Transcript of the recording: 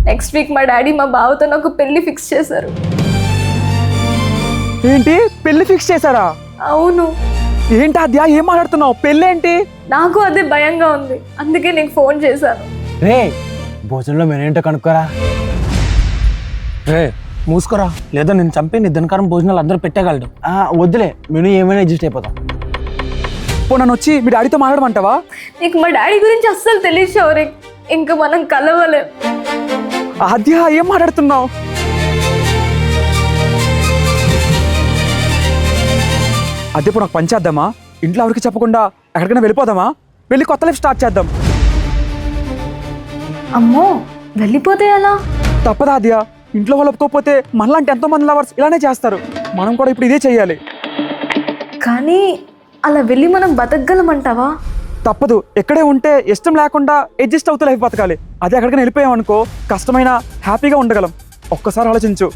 Next week మా daddy మా బావతో నాకు పెళ్లి ఫిక్స్ చేశారు. ఏంటి పెళ్లి ఫిక్స్ చేశారా? అవును. ఏంటి ఆద్య ఏం మాట్లాడుతున్నావు? పెళ్ళేంటి? నాకు అదే భయంగా ఉంది, అందుకే నీకు ఫోన్ చేశాను. రే భోజనంలో మెనేంటో కనుక్కోరా. రే మూసుకోరా, లేదా నేను చంపి నీ దినకారం భోజనాలు అందరూ పెట్టగలడు. వద్దులే, మెను ఏమైనా అడ్జస్ట్ అయిపోతాం. ఇప్పుడు నన్ను వచ్చి మీ డాడీతో మాట్లాడమంటావా? నీకు మా డాడీ గురించి అస్సలు తెలియదు శౌరిక్, ఇంకా మనం కలవలేం. ఆద్య ఏం మాట్లాడుతున్నావు? అదే ఇప్పుడు నాకు పని చేద్దామా? ఇంట్లో ఎవరికి చెప్పకుండా ఎక్కడికైనా వెళ్ళిపోదామా? వెళ్ళి కొత్త లైఫ్ స్టార్ట్ చేద్దాం. అమ్మో వెళ్ళిపోతే ఎలా? తప్పదా ఆద్య? ఇంట్లో వాళ్ళు ఒప్పుకోకపోతే మనలాంటి ఎంతో మంది లవర్స్ ఇలానే చేస్తారు. మనం కూడా ఇప్పుడు ఇదే చెయ్యాలి. కానీ అలా వెళ్ళి మనం బతకగలమంటావా? తప్పదు. ఎక్కడే ఉంటే ఇష్టం లేకుండా అడ్జస్ట్ అవుతూ లైఫ్ బతకాలి. అదే ఎక్కడికైనా వెళ్ళిపోయామనుకో కష్టమైనా హ్యాపీగా ఉండగలం. ఒక్కసారి ఆలోచించు.